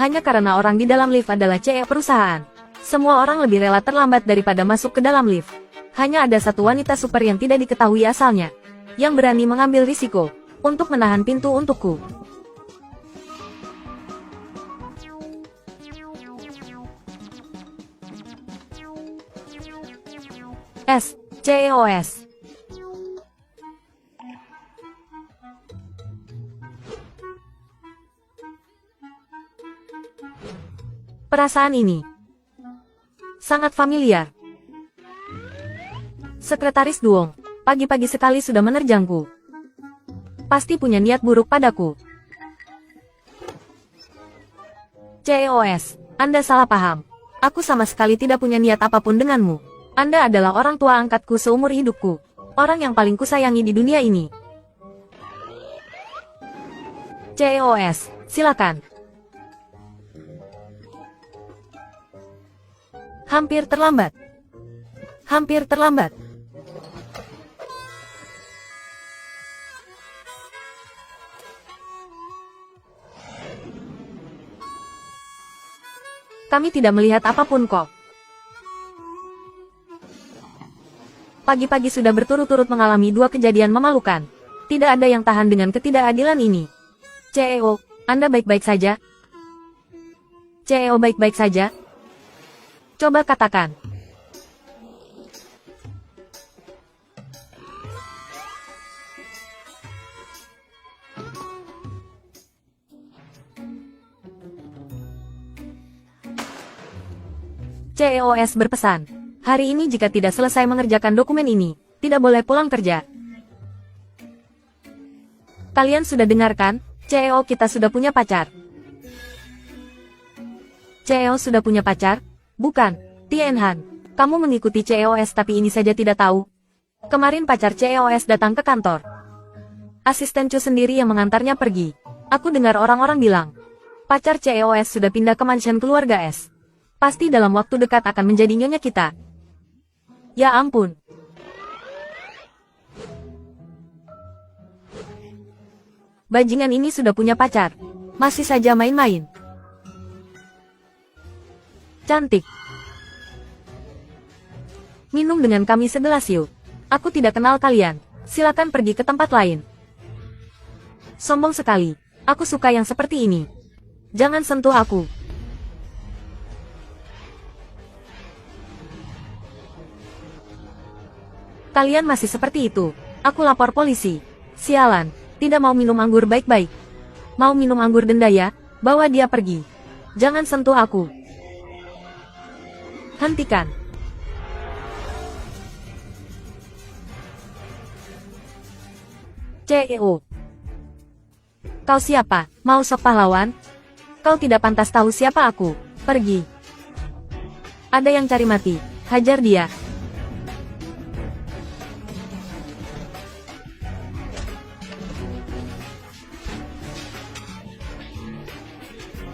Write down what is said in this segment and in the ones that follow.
Hanya karena orang di dalam lift adalah CEO perusahaan. Semua orang lebih rela terlambat daripada masuk ke dalam lift. Hanya ada satu wanita super yang tidak diketahui asalnya, yang berani mengambil risiko untuk menahan pintu untukku. CEOS. Perasaan ini sangat familiar. Sekretaris Duong, pagi-pagi sekali sudah menerjangku. Pasti punya niat buruk padaku. CEOS, Anda salah paham. Aku sama sekali tidak punya niat apapun denganmu. Anda adalah orang tua angkatku seumur hidupku. Orang yang paling kusayangi di dunia ini. CEOS, silakan. Hampir terlambat. Hampir terlambat. Kami tidak melihat apapun kok. Pagi-pagi sudah berturut-turut mengalami dua kejadian memalukan. Tidak ada yang tahan dengan ketidakadilan ini. CEO, Anda baik-baik saja? CEO baik-baik saja? Coba katakan. CEOS berpesan, hari ini jika tidak selesai mengerjakan dokumen ini, tidak boleh pulang kerja. Kalian sudah dengarkan, CEO kita sudah punya pacar. CEO sudah punya pacar? Bukan, Tianhan. Kamu mengikuti CEOS tapi ini saja tidak tahu. Kemarin pacar CEOS datang ke kantor. Asisten Chu sendiri yang mengantarnya pergi. Aku dengar orang-orang bilang, pacar CEOS sudah pindah ke mansion keluarga S. Pasti dalam waktu dekat akan menjadi nyonya kita. Ya ampun. Bajingan ini sudah punya pacar. Masih saja main-main. Cantik. Minum dengan kami segelas yuk. Aku tidak kenal kalian. Silakan pergi ke tempat lain. Sombong sekali. Aku suka yang seperti ini. Jangan sentuh aku. Kalian masih seperti itu. Aku lapor polisi. Sialan. Tidak mau minum anggur baik-baik. Mau minum anggur denda ya? Bawa dia pergi. Jangan sentuh aku. Hentikan. CEO. Kau siapa? Mau sok pahlawan? Kau tidak pantas tahu siapa aku. Pergi. Ada yang cari mati. Hajar dia.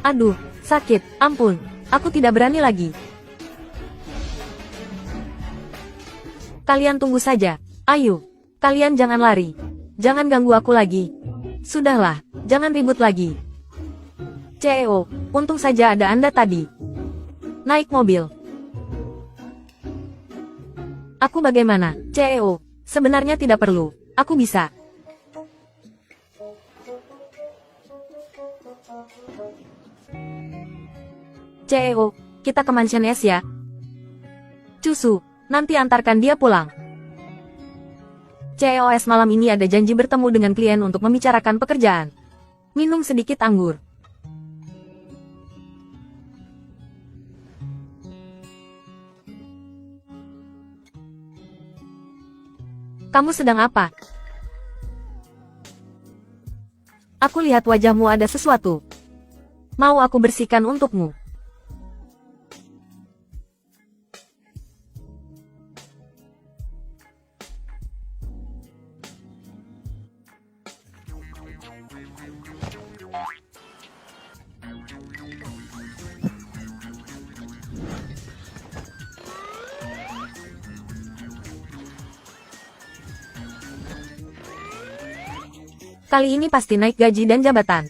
Aduh, sakit. Ampun. Aku tidak berani lagi. Kalian tunggu saja. Ayo. Kalian jangan lari. Jangan ganggu aku lagi. Sudahlah, jangan ribut lagi. CEO, untung saja ada Anda tadi. Naik mobil. Aku bagaimana? CEO, sebenarnya tidak perlu. Aku bisa. CEO, kita ke mansion S ya. Cusu. Nanti antarkan dia pulang. CEOS malam ini ada janji bertemu dengan klien untuk membicarakan pekerjaan. Minum sedikit anggur. Kamu sedang apa? Aku lihat wajahmu ada sesuatu. Mau aku bersihkan untukmu? Kali ini pasti naik gaji dan jabatan.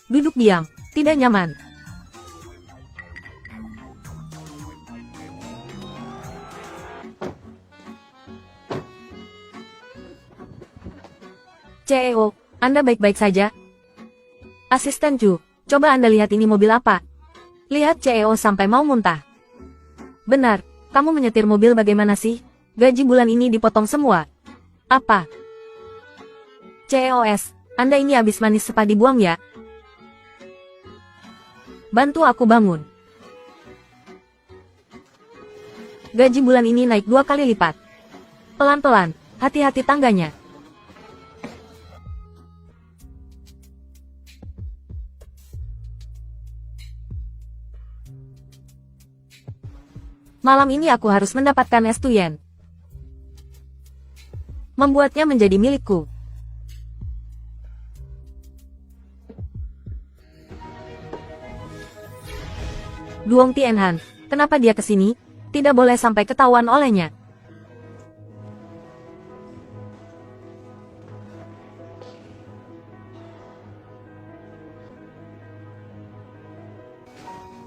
Duduk diam, tidak nyaman. CEO, Anda baik-baik saja? Asisten Chu, coba Anda lihat ini mobil apa? Lihat CEO sampai mau muntah. Benar, kamu menyetir mobil bagaimana sih? Gaji bulan ini dipotong semua. Apa? CEOs, Anda ini habis manis sepa dibuang ya? Bantu aku bangun. Gaji bulan ini naik 2 kali lipat. Pelan-pelan, hati-hati tangganya. Malam ini aku harus mendapatkan es Tuyen. Membuatnya menjadi milikku. Duong Tianhan, kenapa dia kesini? Tidak boleh sampai ketahuan olehnya.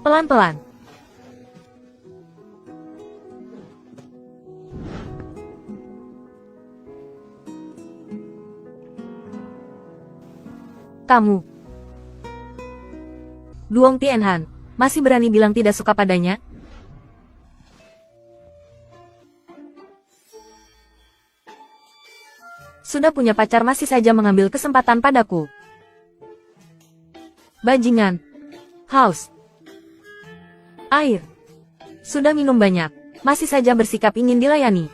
Pelan-pelan. Kamu. Duong Tianhan, masih berani bilang tidak suka padanya? Sudah punya pacar masih saja mengambil kesempatan padaku. Bajingan. Haus. Air. Sudah minum banyak, masih saja bersikap ingin dilayani.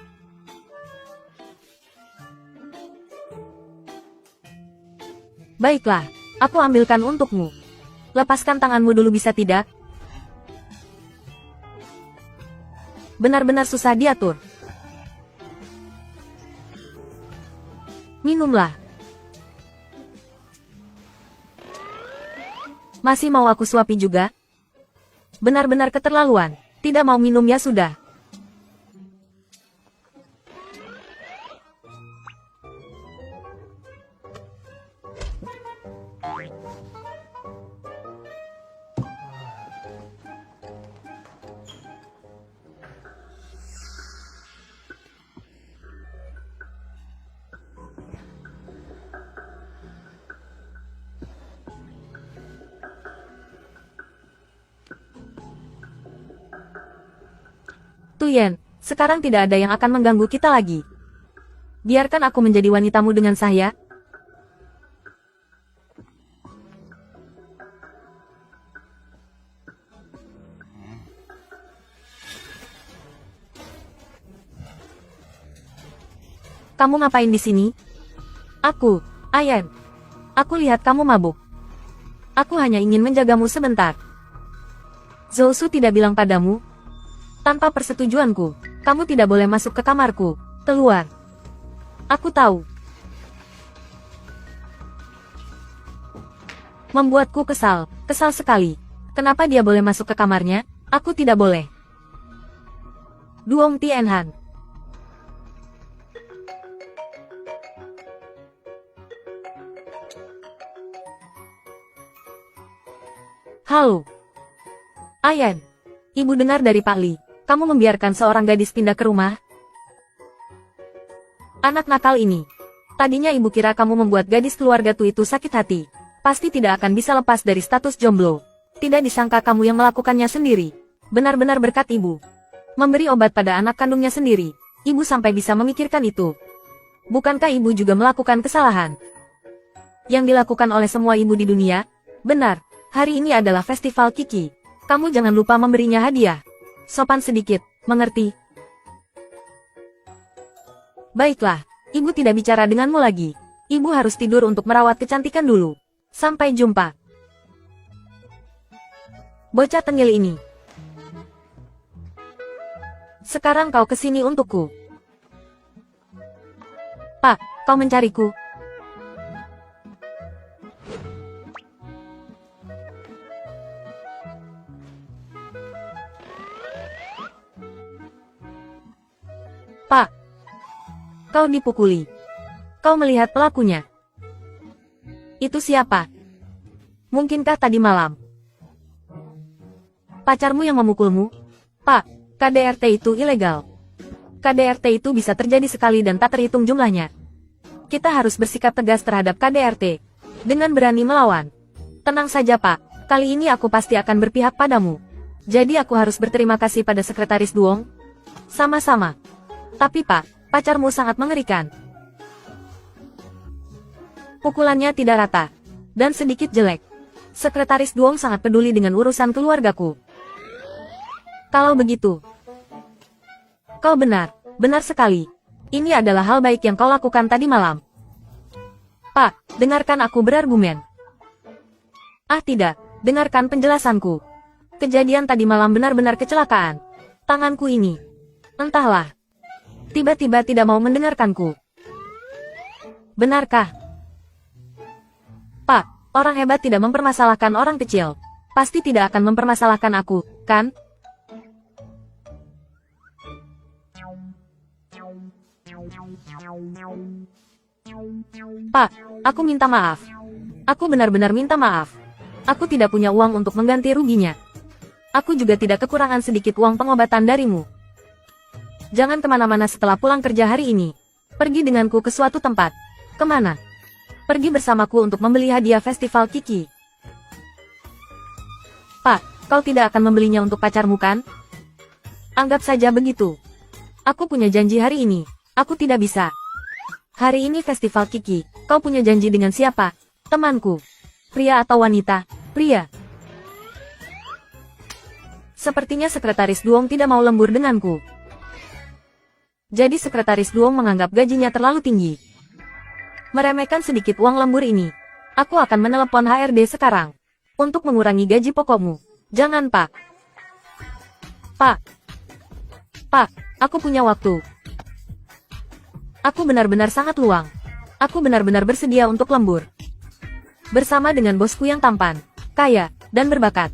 Baiklah, aku ambilkan untukmu. Lepaskan tanganmu dulu bisa tidak? Benar-benar susah diatur. Minumlah. Masih mau aku suapi juga? Benar-benar keterlaluan. Tidak mau minum ya sudah. Tuyen, sekarang tidak ada yang akan mengganggu kita lagi. Biarkan aku menjadi wanitamu dengan sah ya. Kamu ngapain di sini? Aku, Ayan. Aku lihat kamu mabuk. Aku hanya ingin menjagamu sebentar. Zhou Su tidak bilang padamu? Tanpa persetujuanku, kamu tidak boleh masuk ke kamarku. Keluar. Aku tahu. Membuatku kesal sekali. Kenapa dia boleh masuk ke kamarnya? Aku tidak boleh. Duong Tianhan. Halo. Ayan. Ibu dengar dari Pak Li. Kamu membiarkan seorang gadis pindah ke rumah? Anak nakal ini. Tadinya ibu kira kamu membuat gadis keluarga Tu itu sakit hati. Pasti tidak akan bisa lepas dari status jomblo. Tidak disangka kamu yang melakukannya sendiri. Benar-benar berkat ibu. Memberi obat pada anak kandungnya sendiri. Ibu sampai bisa memikirkan itu. Bukankah ibu juga melakukan kesalahan? Yang dilakukan oleh semua ibu di dunia? Benar, hari ini adalah festival Kiki. Kamu jangan lupa memberinya hadiah. Sopan sedikit, mengerti? Baiklah, ibu tidak bicara denganmu lagi. Ibu harus tidur untuk merawat kecantikan dulu. Sampai jumpa. Bocah tengil ini. Sekarang kau kesini untukku. Pak, kau mencariku. Pak, kau dipukuli. Kau melihat pelakunya. Itu siapa? Mungkinkah tadi malam pacarmu yang memukulmu? Pak, KDRT itu ilegal. KDRT itu bisa terjadi sekali dan tak terhitung jumlahnya. Kita harus bersikap tegas terhadap KDRT. Dengan berani melawan. Tenang saja Pak, kali ini aku pasti akan berpihak padamu. Jadi aku harus berterima kasih pada Sekretaris Duong? Sama-sama. Tapi Pak, pacarmu sangat mengerikan. Pukulannya tidak rata. Dan sedikit jelek. Sekretaris Duong sangat peduli dengan urusan keluargaku. Kalau begitu, kau benar, benar sekali. Ini adalah hal baik yang kau lakukan tadi malam. Pak, dengarkan aku berargumen. Ah tidak, dengarkan penjelasanku. Kejadian tadi malam benar-benar kecelakaan. Tanganku ini, entahlah, tiba-tiba tidak mau mendengarkanku. Benarkah? Pak, orang hebat tidak mempermasalahkan orang kecil. Pasti tidak akan mempermasalahkan aku, kan? Pak, aku minta maaf. Aku benar-benar minta maaf. Aku tidak punya uang untuk mengganti ruginya. Aku juga tidak kekurangan sedikit uang pengobatan darimu. Jangan kemana-mana setelah pulang kerja hari ini. Pergi denganku ke suatu tempat. Kemana? Pergi bersamaku untuk membeli hadiah festival Kiki. Pak, kau tidak akan membelinya untuk pacarmu kan? Anggap saja begitu. Aku punya janji hari ini. Aku tidak bisa. Hari ini festival Kiki. Kau punya janji dengan siapa? Temanku. Pria atau wanita? Pria. Sepertinya Sekretaris Duong tidak mau lembur denganku. Jadi Sekretaris Duong menganggap gajinya terlalu tinggi. Meremehkan sedikit uang lembur ini. Aku akan menelepon HRD sekarang. Untuk mengurangi gaji pokokmu. Jangan Pak. Pak. Pak, aku punya waktu. Aku benar-benar sangat luang. Aku benar-benar bersedia untuk lembur. Bersama dengan bosku yang tampan, kaya, dan berbakat.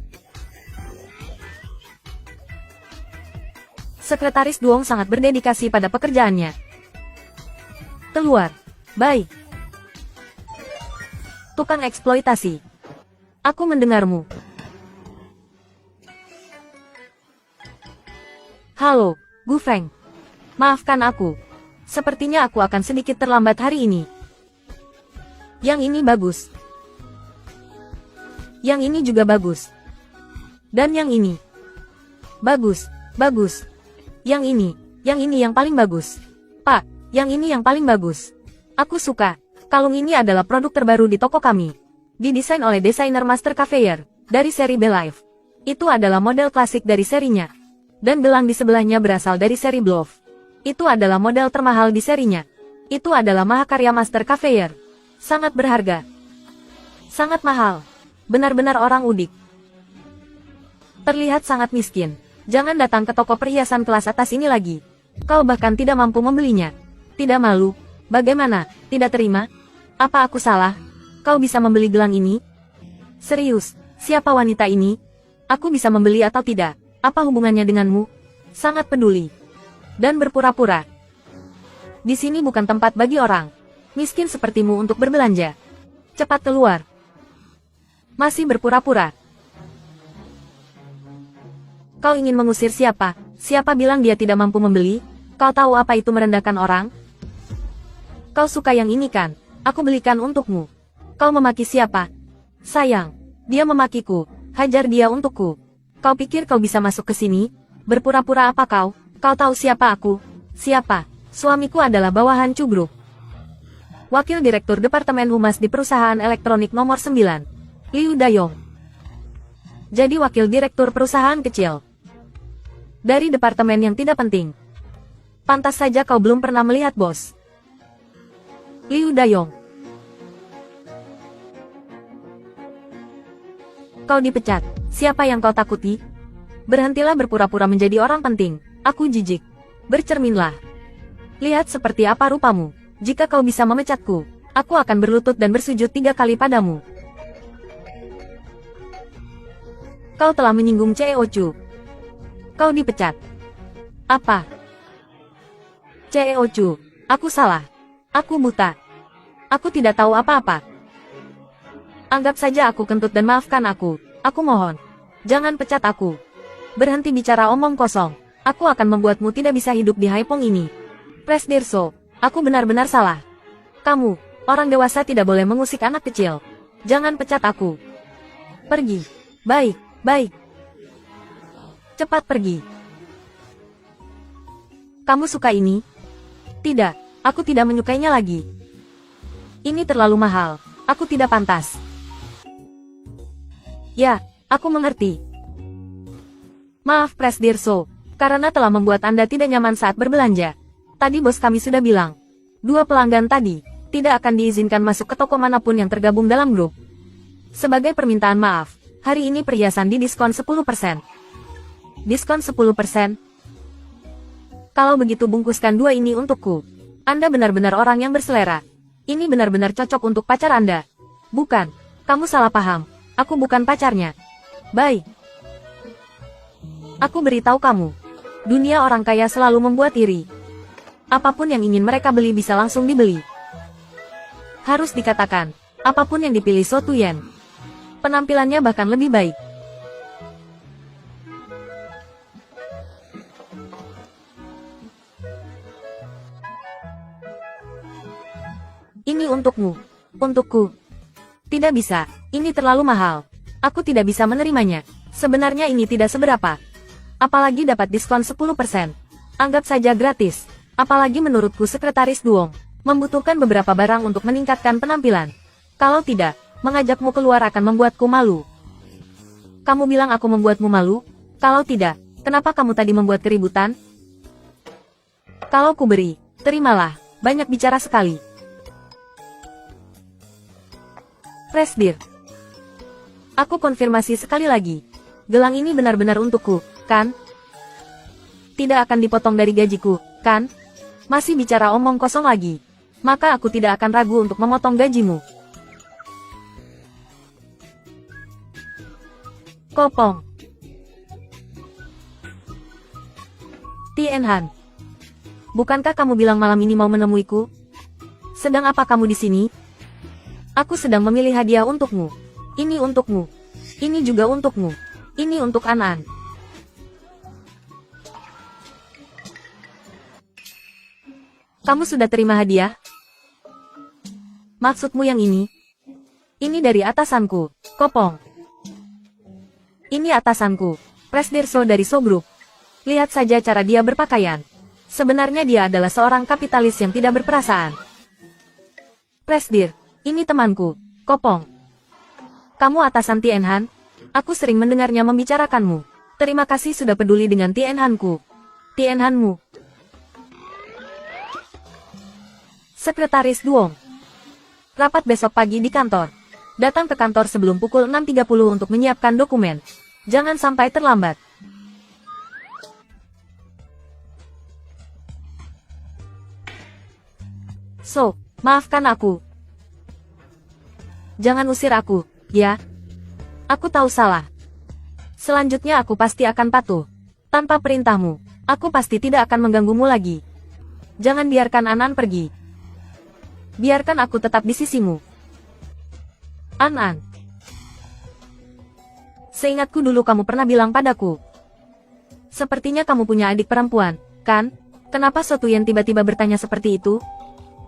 Sekretaris Duong sangat berdedikasi pada pekerjaannya. Keluar. Bye. Tukang eksploitasi. Aku mendengarmu. Halo, Gu Feng. Maafkan aku. Sepertinya aku akan sedikit terlambat hari ini. Yang ini bagus. Yang ini juga bagus. Dan yang ini. Bagus, bagus. Yang ini yang paling bagus. Pak, yang ini yang paling bagus. Aku suka. Kalung ini adalah produk terbaru di toko kami. Didesain oleh desainer Master Cafeyer, dari seri Belive. Itu adalah model klasik dari serinya. Dan gelang di sebelahnya berasal dari seri Bluff. Itu adalah model termahal di serinya. Itu adalah mahakarya Master Cafeyer. Sangat berharga. Sangat mahal. Benar-benar orang udik. Terlihat sangat miskin. Jangan datang ke toko perhiasan kelas atas ini lagi. Kau bahkan tidak mampu membelinya. Tidak malu? Bagaimana? Tidak terima? Apa aku salah? Kau bisa membeli gelang ini? Serius, siapa wanita ini? Aku bisa membeli atau tidak? Apa hubungannya denganmu? Sangat peduli. Dan berpura-pura. Di sini bukan tempat bagi orang miskin sepertimu untuk berbelanja. Cepat keluar. Masih berpura-pura. Kau ingin mengusir siapa? Siapa bilang dia tidak mampu membeli? Kau tahu apa itu merendahkan orang? Kau suka yang ini kan? Aku belikan untukmu. Kau memaki siapa? Sayang, dia memakiku. Hajar dia untukku. Kau pikir kau bisa masuk ke sini? Berpura-pura apa kau? Kau tahu siapa aku? Siapa? Suamiku adalah bawahan Cugruk. Wakil Direktur Departemen Humas di perusahaan elektronik nomor 9. Liu Dayong. Jadi wakil direktur perusahaan kecil. Dari departemen yang tidak penting. Pantas saja kau belum pernah melihat bos. Liu Dayong. Kau dipecat. Siapa yang kau takuti? Berhentilah berpura-pura menjadi orang penting. Aku jijik. Bercerminlah. Lihat seperti apa rupamu. Jika kau bisa memecatku, aku akan berlutut dan bersujud 3 kali padamu. Kau telah menyinggung CEO Chu. Kau dipecat. Apa? CEO Chu, aku salah. Aku buta. Aku tidak tahu apa-apa. Anggap saja aku kentut dan maafkan aku. Aku mohon. Jangan pecat aku. Berhenti bicara omong kosong. Aku akan membuatmu tidak bisa hidup di Haipong ini. Presdirso, aku benar-benar salah. Kamu, orang dewasa tidak boleh mengusik anak kecil. Jangan pecat aku. Pergi. Baik, baik. Cepat pergi. Kamu suka ini? Tidak, aku tidak menyukainya lagi. Ini terlalu mahal. Aku tidak pantas. Ya, aku mengerti. Maaf Presdirso, karena telah membuat Anda tidak nyaman saat berbelanja. Tadi bos kami sudah bilang, 2 pelanggan tadi tidak akan diizinkan masuk ke toko manapun yang tergabung dalam grup. Sebagai permintaan maaf, hari ini perhiasan didiskon 10%. Diskon 10%? Kalau begitu bungkuskan 2 ini untukku. Anda benar-benar orang yang berselera. Ini benar-benar cocok untuk pacar Anda. Bukan, kamu salah paham. Aku bukan pacarnya. Baik. Aku beritahu kamu. Dunia orang kaya selalu membuat iri. Apapun yang ingin mereka beli bisa langsung dibeli. Harus dikatakan, apapun yang dipilih So Tuyen, penampilannya bahkan lebih baik. Ini untukmu. Untukku. Tidak bisa, ini terlalu mahal. Aku tidak bisa menerimanya. Sebenarnya ini tidak seberapa. Apalagi dapat diskon 10%. Anggap saja gratis. Apalagi menurutku Sekretaris Duong membutuhkan beberapa barang untuk meningkatkan penampilan. Kalau tidak, mengajakmu keluar akan membuatku malu. Kamu bilang aku membuatmu malu? Kalau tidak, kenapa kamu tadi membuat keributan? Kalau ku beri, terimalah. Banyak bicara sekali. Presdir. Aku konfirmasi sekali lagi. Gelang ini benar-benar untukku, kan? Tidak akan dipotong dari gajiku, kan? Masih bicara omong kosong lagi. Maka aku tidak akan ragu untuk memotong gajimu. Kopong. Tien Han. Bukankah kamu bilang malam ini mau menemuiku? Sedang apa kamu di sini? Aku sedang memilih hadiah untukmu. Ini untukmu. Ini juga untukmu. Ini untuk An-An. Kamu sudah terima hadiah? Maksudmu yang ini? Ini dari atasanku, Kopong. Ini atasanku, Presdirso dari So Group. Lihat saja cara dia berpakaian. Sebenarnya dia adalah seorang kapitalis yang tidak berperasaan. Presdir. Ini temanku, Kopong. Kamu atasan Tien Han? Aku sering mendengarnya membicarakanmu. Terima kasih sudah peduli dengan Tien Han-ku. Tien Han-mu. Sekretaris Duong. Rapat besok pagi di kantor. Datang ke kantor sebelum pukul 6.30 untuk menyiapkan dokumen. Jangan sampai terlambat. So, maafkan aku. Jangan usir aku, ya. Aku tahu salah. Selanjutnya aku pasti akan patuh. Tanpa perintahmu, aku pasti tidak akan mengganggumu lagi. Jangan biarkan An-An pergi. Biarkan aku tetap di sisimu. An-An. Seingatku dulu kamu pernah bilang padaku. Sepertinya kamu punya adik perempuan, kan? Kenapa So Tuyen tiba-tiba bertanya seperti itu?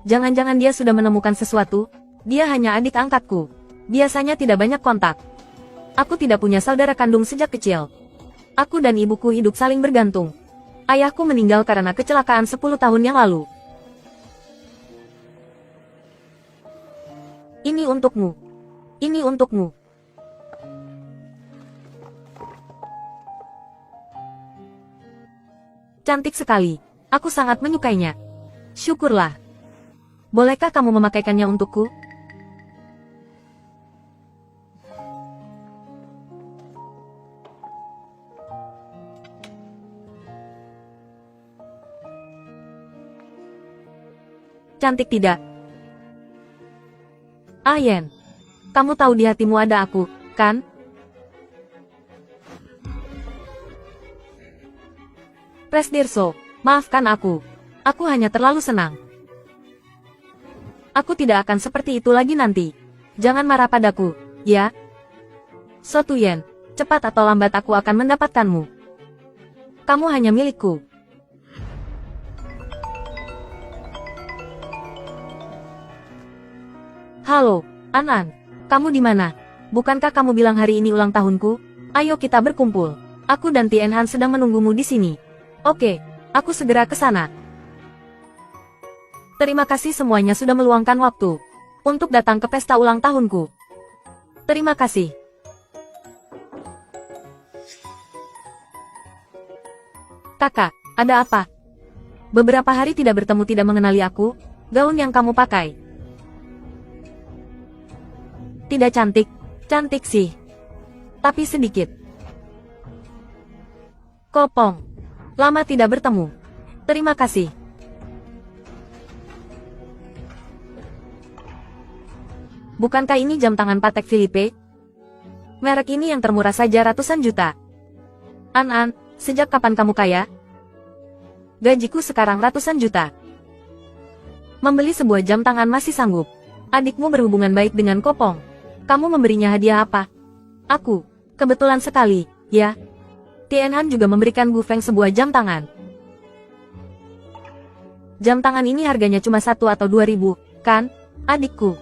Jangan-jangan dia sudah menemukan sesuatu? Dia hanya adik angkatku. Biasanya tidak banyak kontak. Aku tidak punya saudara kandung sejak kecil. Aku dan ibuku hidup saling bergantung. Ayahku meninggal karena kecelakaan 10 tahun yang lalu. Ini untukmu. Ini untukmu. Cantik sekali. Aku sangat menyukainya. Syukurlah. Bolehkah kamu memakaikannya untukku? Cantik tidak? Yen, kamu tahu di hatimu ada aku, kan? Presdirso, maafkan aku. Aku hanya terlalu senang. Aku tidak akan seperti itu lagi nanti. Jangan marah padaku. ya? So Tuyen, cepat atau lambat aku akan mendapatkanmu. Kamu hanya milikku. Halo, An-An. Kamu di mana? Bukankah kamu bilang hari ini ulang tahunku? Ayo kita berkumpul. Aku dan Tianhan sedang menunggumu di sini. Oke, aku segera ke sana. Terima kasih semuanya sudah meluangkan waktu untuk datang ke pesta ulang tahunku. Terima kasih. Kakak, ada apa? Beberapa hari tidak bertemu tidak mengenali aku. Gaun yang kamu pakai tidak cantik. Cantik sih. Tapi sedikit. Kopong. Lama tidak bertemu. Terima kasih. Bukankah ini jam tangan Patek Philippe? Merek ini yang termurah saja ratusan juta. An-An, sejak kapan kamu kaya? Gajiku sekarang ratusan juta. Membeli sebuah jam tangan masih sanggup. Adikmu berhubungan baik dengan Kopong. Kamu memberinya hadiah apa? Aku. Kebetulan sekali, ya. Tianhan juga memberikan Gu Feng sebuah jam tangan. Jam tangan ini harganya cuma 1 atau 2.000, kan? Adikku.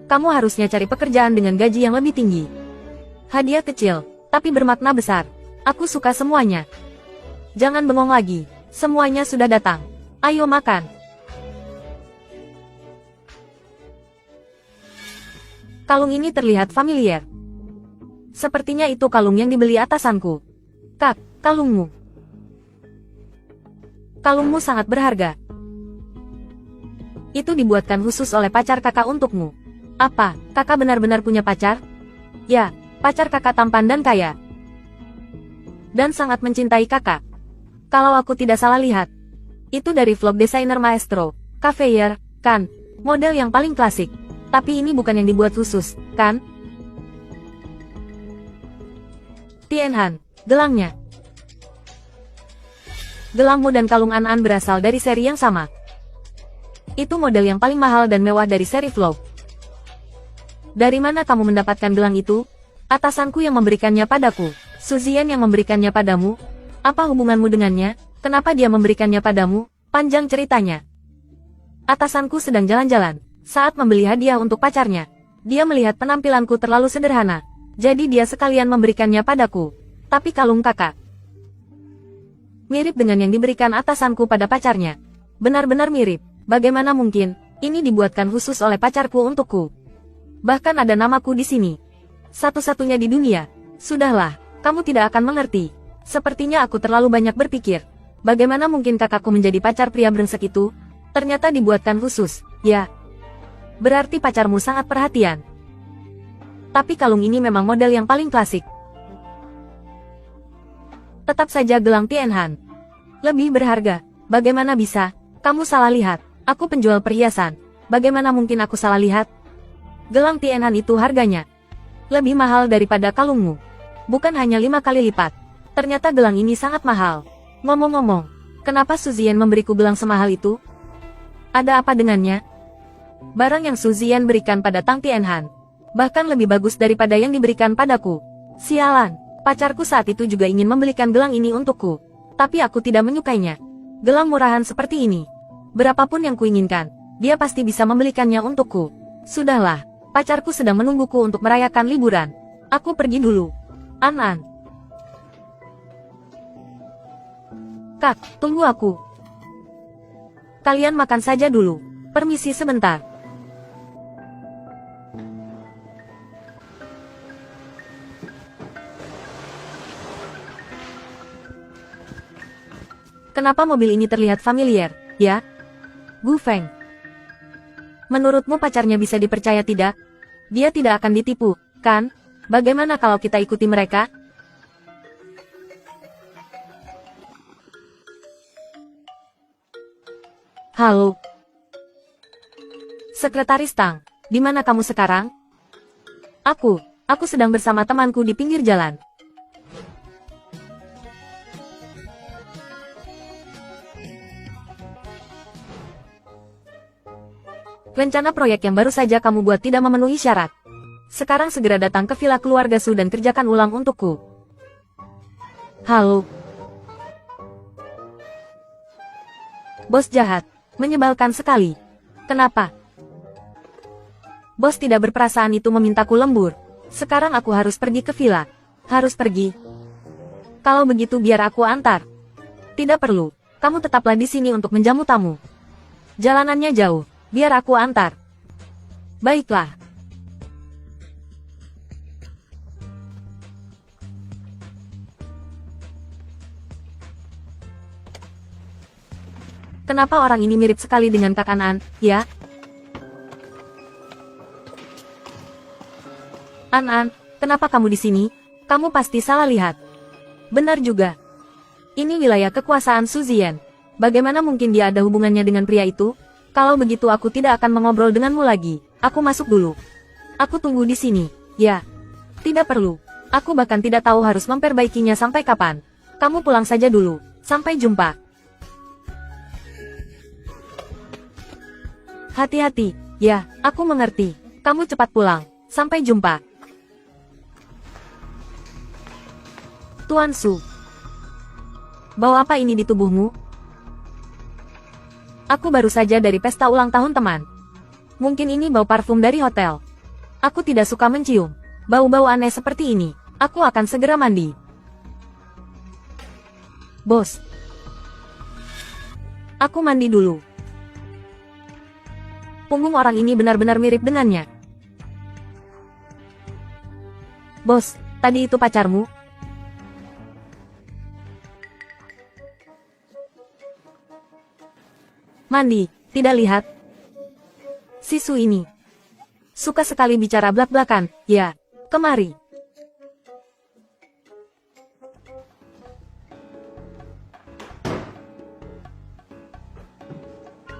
Kamu harusnya cari pekerjaan dengan gaji yang lebih tinggi. Hadiah kecil, tapi bermakna besar. Aku suka semuanya. Jangan bengong lagi. Semuanya sudah datang. Ayo makan. Kalung ini terlihat familiar. Sepertinya itu kalung yang dibeli atasanku. Kak, kalungmu. Kalungmu sangat berharga. Itu dibuatkan khusus oleh pacar kakak untukmu. Apa, kakak benar-benar punya pacar? Ya, pacar kakak tampan dan kaya. Dan sangat mencintai kakak. Kalau aku tidak salah lihat. Itu dari vlog desainer Maestro, Caveyer, kan? Model yang paling klasik. Tapi ini bukan yang dibuat khusus, kan? Tianhan, gelangnya. Gelangmu dan kalung An-An berasal dari seri yang sama. Itu model yang paling mahal dan mewah dari seri vlog. Dari mana kamu mendapatkan gelang itu? Atasanku yang memberikannya padaku. Suzian yang memberikannya padamu? Apa hubunganmu dengannya? Kenapa dia memberikannya padamu? Panjang ceritanya. Atasanku sedang jalan-jalan. Saat membeli hadiah untuk pacarnya, dia melihat penampilanku terlalu sederhana. Jadi dia sekalian memberikannya padaku. Tapi kalung kakak mirip dengan yang diberikan atasanku pada pacarnya. Benar-benar mirip. Bagaimana mungkin? Ini dibuatkan khusus oleh pacarku untukku. Bahkan ada namaku di sini. Satu-satunya di dunia. Sudahlah, kamu tidak akan mengerti. Sepertinya aku terlalu banyak berpikir. Bagaimana mungkin kakakku menjadi pacar pria brengsek itu? Ternyata dibuatkan khusus, ya. Berarti pacarmu sangat perhatian. Tapi kalung ini memang model yang paling klasik. Tetap saja gelang Tianhan lebih berharga. Bagaimana bisa? Kamu salah lihat. Aku penjual perhiasan. Bagaimana mungkin aku salah lihat? Gelang Tianhan itu harganya lebih mahal daripada kalungmu. Bukan hanya 5 kali lipat. Ternyata gelang ini sangat mahal. Ngomong-ngomong, kenapa Suzian memberiku gelang semahal itu? Ada apa dengannya? Barang yang Suzian berikan pada Tang Tianhan bahkan lebih bagus daripada yang diberikan padaku. Sialan, pacarku saat itu juga ingin membelikan gelang ini untukku. Tapi aku tidak menyukainya. Gelang murahan seperti ini, berapapun yang kuinginkan, dia pasti bisa membelikannya untukku. Sudahlah, pacarku sedang menungguku untuk merayakan liburan. Aku pergi dulu. An-An. Kak, tunggu aku. Kalian makan saja dulu. Permisi sebentar. Kenapa mobil ini terlihat familiar, ya? Gu Feng. Menurutmu pacarnya bisa dipercaya tidak? Dia tidak akan ditipu, kan? Bagaimana kalau kita ikuti mereka? Halo. Sekretaris Tang, di mana kamu sekarang? Aku sedang bersama temanku di pinggir jalan. Rencana proyek yang baru saja kamu buat tidak memenuhi syarat. Sekarang segera datang ke villa keluarga Su dan kerjakan ulang untukku. Halo. Bos jahat. Menyebalkan sekali. Kenapa? Bos tidak berperasaan itu memintaku lembur. Sekarang aku harus pergi ke villa. Harus pergi. Kalau begitu biar aku antar. Tidak perlu. Kamu tetaplah di sini untuk menjamu tamu. Jalanannya jauh. Biar aku antar. Baiklah. Kenapa orang ini mirip sekali dengan Kak An-an, ya? An-an, kenapa kamu di sini? Kamu pasti salah lihat. Benar juga. Ini wilayah kekuasaan Su Ziyan. Bagaimana mungkin dia ada hubungannya dengan pria itu? Kalau begitu aku tidak akan mengobrol denganmu lagi. Aku masuk dulu. Aku tunggu di sini. Ya. Tidak perlu. Aku bahkan tidak tahu harus memperbaikinya sampai kapan. Kamu pulang saja dulu. Sampai jumpa. Hati-hati. Ya, aku mengerti. Kamu cepat pulang. Sampai jumpa. Tuan Su. Bau apa ini di tubuhmu? Aku baru saja dari pesta ulang tahun teman. Mungkin ini bau parfum dari hotel. Aku tidak suka mencium bau-bau aneh seperti ini. Aku akan segera mandi. Bos. Aku mandi dulu. Punggung orang ini benar-benar mirip dengannya. Bos, tadi itu pacarmu? Mandi, tidak lihat? Si Su ini suka sekali bicara blak-blakan, ya. Kemari.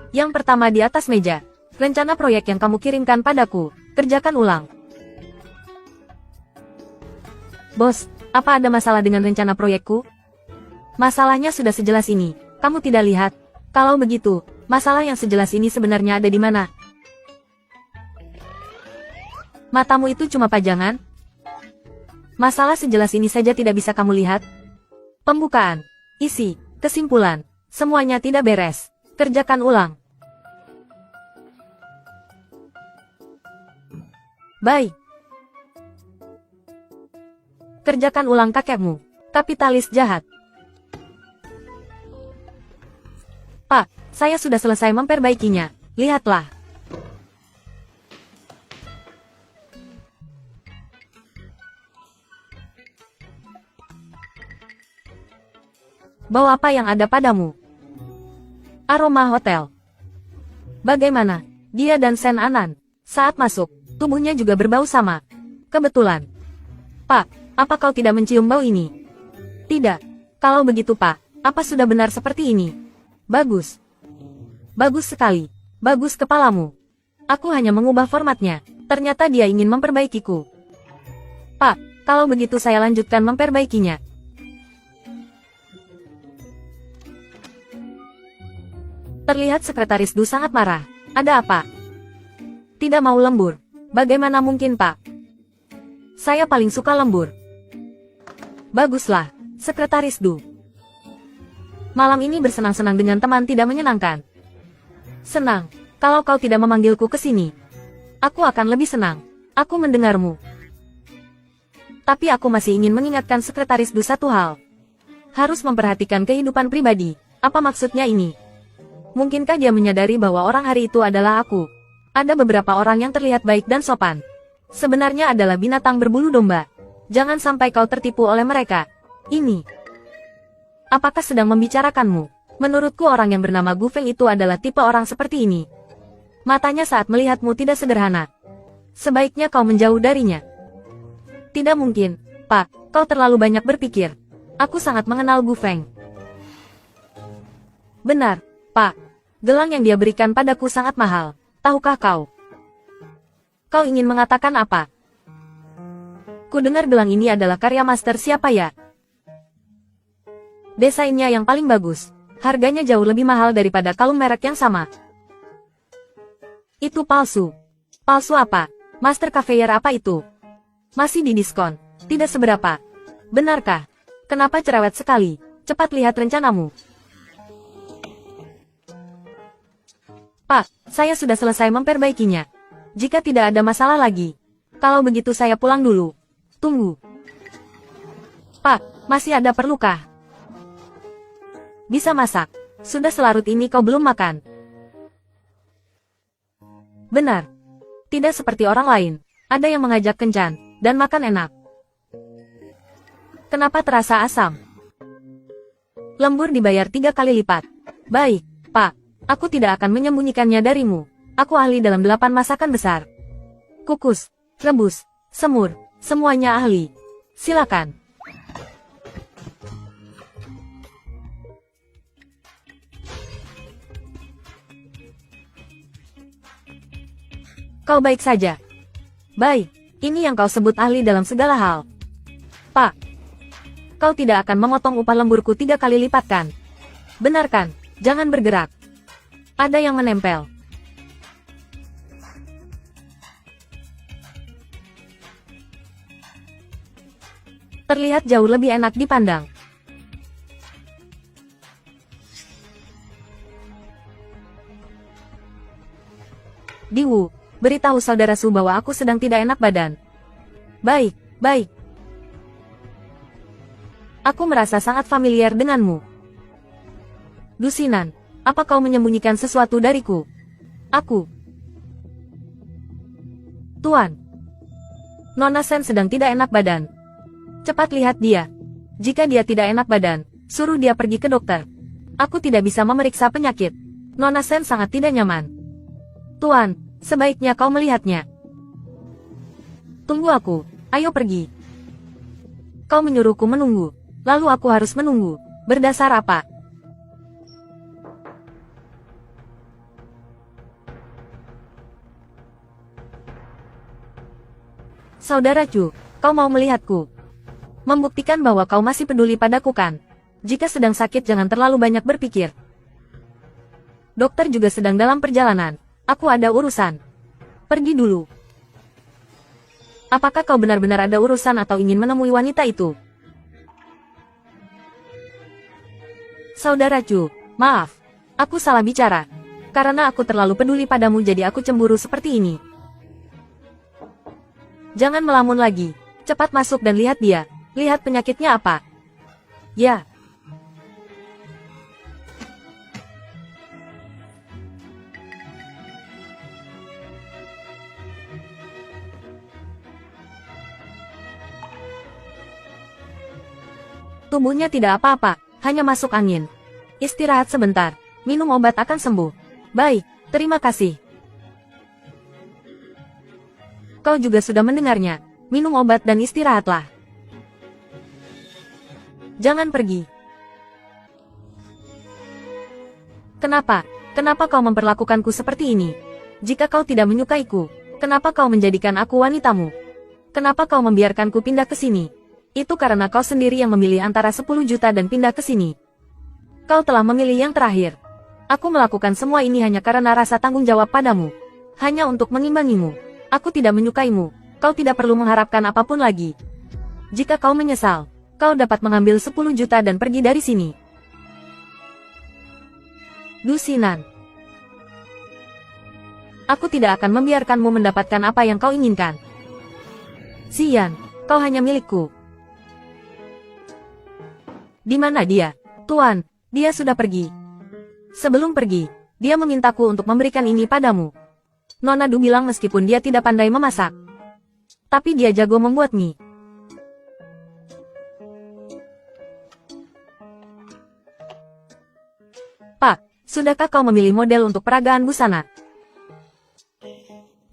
Yang pertama di atas meja. Rencana proyek yang kamu kirimkan padaku, kerjakan ulang. Bos, apa ada masalah dengan rencana proyekku? Masalahnya sudah sejelas ini, kamu tidak lihat? Kalau begitu, masalah yang sejelas ini sebenarnya ada di mana? Matamu itu cuma pajangan? Masalah sejelas ini saja tidak bisa kamu lihat? Pembukaan, isi, kesimpulan, semuanya tidak beres. Kerjakan ulang. Baik. Kerjakan ulang kakekmu, kapitalis jahat. Pak, saya sudah selesai memperbaikinya. Lihatlah. Bau apa yang ada padamu? Aroma hotel. Bagaimana? Dia dan Sen Anan saat masuk, tubuhnya juga berbau sama. Kebetulan. Pak, apa kau tidak mencium bau ini? Tidak. Kalau begitu Pak, apa sudah benar seperti ini? Bagus. Bagus sekali. Bagus kepalamu. Aku hanya mengubah formatnya. Ternyata dia ingin memperbaikiku. Pak, kalau begitu saya lanjutkan memperbaikinya. Terlihat Sekretaris Du sangat marah. Ada apa? Tidak mau lembur. Bagaimana mungkin, Pak? Saya paling suka lembur. Baguslah, Sekretaris Du. Malam ini bersenang-senang dengan teman tidak menyenangkan. Senang, kalau kau tidak memanggilku ke sini. Aku akan lebih senang. Aku mendengarmu. Tapi aku masih ingin mengingatkan Sekretaris Du satu hal. Harus memperhatikan kehidupan pribadi. Apa maksudnya ini? Mungkinkah dia menyadari bahwa orang hari itu adalah aku? Ada beberapa orang yang terlihat baik dan sopan. Sebenarnya adalah binatang berbulu domba. Jangan sampai kau tertipu oleh mereka. Ini. Apakah sedang membicarakanmu? Menurutku orang yang bernama Gu Feng itu adalah tipe orang seperti ini. Matanya saat melihatmu tidak sederhana. Sebaiknya kau menjauh darinya. Tidak mungkin, Pak. Kau terlalu banyak berpikir. Aku sangat mengenal Gu Feng. Benar, Pak. Gelang yang dia berikan padaku sangat mahal. Tahukah kau? Kau ingin mengatakan apa? Ku dengar gelang ini adalah karya master siapa ya? Desainnya yang paling bagus. Harganya jauh lebih mahal daripada kalung merek yang sama. Itu palsu. Palsu apa? Master Caviar apa itu? Masih di diskon. Tidak seberapa. Benarkah? Kenapa cerewet sekali? Cepat lihat rencanamu. Pak, saya sudah selesai memperbaikinya. Jika tidak ada masalah lagi. Kalau begitu saya pulang dulu. Tunggu. Pak, masih ada perlukah? Bisa masak. Sudah selarut ini kau belum makan. Benar. Tidak seperti orang lain. Ada yang mengajak kencan, dan makan enak. Kenapa terasa asam? Lembur dibayar 3 kali lipat. Baik, Pak. Aku tidak akan menyembunyikannya darimu. Aku ahli dalam 8 masakan besar. Kukus, rebus, semur, semuanya ahli. Silakan. Kau baik saja. Baik, ini yang kau sebut ahli dalam segala hal. Pak, kau tidak akan memotong upah lemburku 3 kali lipat kan? Benar kan? Jangan bergerak. Ada yang menempel. Terlihat jauh lebih enak dipandang. Diwu, beritahu saudara Su bahwa aku sedang tidak enak badan. Baik, baik. Aku merasa sangat familiar denganmu. Dusinan, apa kau menyembunyikan sesuatu dariku? Aku. Tuan. Nona Sen sedang tidak enak badan. Cepat lihat dia. Jika dia tidak enak badan, suruh dia pergi ke dokter. Aku tidak bisa memeriksa penyakit. Nona Sen sangat tidak nyaman. Tuan, sebaiknya kau melihatnya. Tunggu aku, ayo pergi. Kau menyuruhku menunggu, lalu aku harus menunggu. Berdasar apa? Saudara Chu, kau mau melihatku? Membuktikan bahwa kau masih peduli padaku kan? Jika sedang sakit jangan terlalu banyak berpikir. Dokter juga sedang dalam perjalanan. Aku ada urusan. Pergi dulu. Apakah kau benar-benar ada urusan atau ingin menemui wanita itu? Saudara Chu, maaf. Aku salah bicara. Karena aku terlalu peduli padamu jadi aku cemburu seperti ini. Jangan melamun lagi. Cepat masuk dan lihat dia. Lihat penyakitnya apa. Ya. Tubuhnya tidak apa-apa, hanya masuk angin. Istirahat sebentar, minum obat akan sembuh. Baik, terima kasih. Kau juga sudah mendengarnya, minum obat dan istirahatlah. Jangan pergi. Kenapa? Kenapa kau memperlakukanku seperti ini? Jika kau tidak menyukaiku, kenapa kau menjadikan aku wanitamu? Kenapa kau membiarkanku pindah ke sini? Itu karena kau sendiri yang memilih antara 10 juta dan pindah ke sini. Kau telah memilih yang terakhir. Aku melakukan semua ini hanya karena rasa tanggung jawab padamu. Hanya untuk mengimbangimu. Aku tidak menyukaimu. Kau tidak perlu mengharapkan apapun lagi. Jika kau menyesal, kau dapat mengambil 10 juta dan pergi dari sini. Dusinan. Aku tidak akan membiarkanmu mendapatkan apa yang kau inginkan. Xian, kau hanya milikku. Di mana dia? Tuan, dia sudah pergi. Sebelum pergi, dia memintaku untuk memberikan ini padamu. Nona Du bilang meskipun dia tidak pandai memasak, tapi dia jago membuat mie. Pak, sudahkah kau memilih model untuk peragaan busana?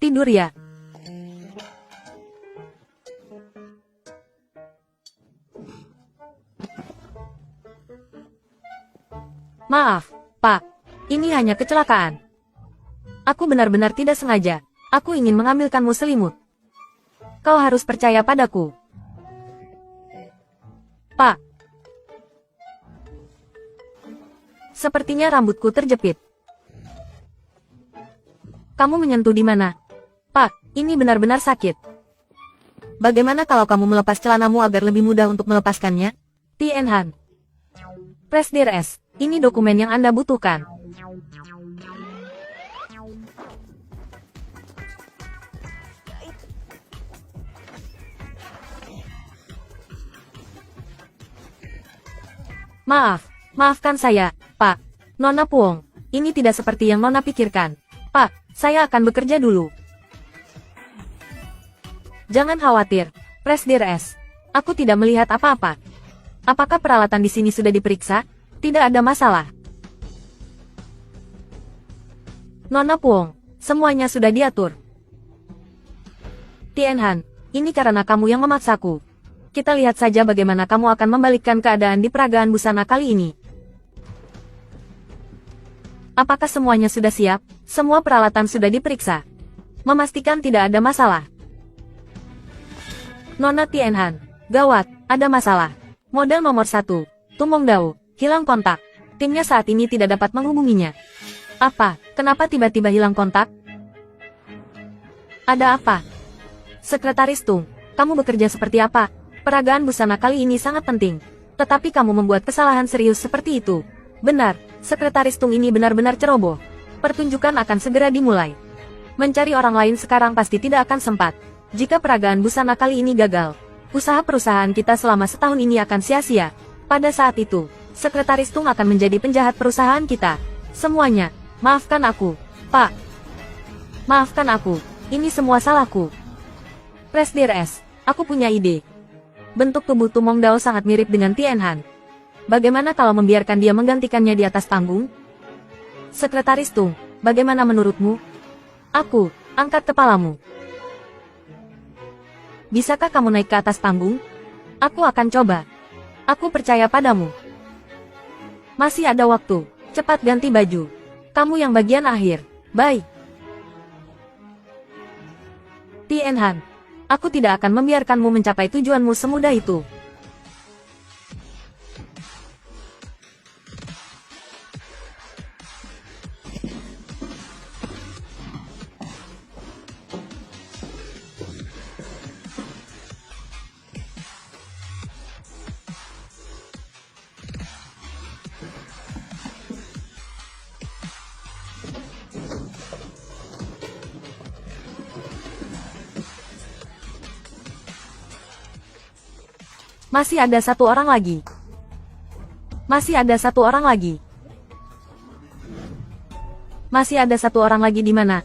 Tidur ya? Maaf, Pak. Ini hanya kecelakaan. Aku benar-benar tidak sengaja. Aku ingin mengambilkanmu selimut. Kau harus percaya padaku. Pak. Sepertinya rambutku terjepit. Kamu menyentuh di mana? Pak. Ini benar-benar sakit. Bagaimana kalau kamu melepas celanamu agar lebih mudah untuk melepaskannya? Tianhan. Presdir S, ini dokumen yang Anda butuhkan. Maafkan saya, Pak. Nona Puong, ini tidak seperti yang Nona pikirkan. Pak, saya akan bekerja dulu. Jangan khawatir, Presdir S. Aku tidak melihat apa-apa. Apakah peralatan di sini sudah diperiksa? Tidak ada masalah. Nona Puong, semuanya sudah diatur. Tianhan, ini karena kamu yang memaksaku. Kita lihat saja bagaimana kamu akan membalikkan keadaan di peragaan busana kali ini. Apakah semuanya sudah siap? Semua peralatan sudah diperiksa. Memastikan tidak ada masalah. Nona Tianhan, gawat, ada masalah. Model nomor 1, Tumong Dao, hilang kontak. Timnya saat ini tidak dapat menghubunginya. Apa? Kenapa tiba-tiba hilang kontak? Ada apa? Sekretaris Tung, kamu bekerja seperti apa? Peragaan busana kali ini sangat penting. Tetapi kamu membuat kesalahan serius seperti itu. Benar, Sekretaris Tung ini benar-benar ceroboh. Pertunjukan akan segera dimulai. Mencari orang lain sekarang pasti tidak akan sempat. Jika peragaan busana kali ini gagal, usaha perusahaan kita selama setahun ini akan sia-sia. Pada saat itu, Sekretaris Tung akan menjadi penjahat perusahaan kita. Semuanya, maafkan aku, Pak. Maafkan aku, ini semua salahku. Presdir S, aku punya ide. Bentuk tubuh Tumong Dao sangat mirip dengan Tianhan. Bagaimana kalau membiarkan dia menggantikannya di atas panggung? Sekretaris Tung, bagaimana menurutmu? Aku, angkat kepalamu. Bisakah kamu naik ke atas panggung? Aku akan coba. Aku percaya padamu. Masih ada waktu, cepat ganti baju. Kamu yang bagian akhir, bye. Tianhan, aku tidak akan membiarkanmu mencapai tujuanmu semudah itu. Masih ada satu orang lagi. Masih ada satu orang lagi. Masih ada satu orang lagi di mana?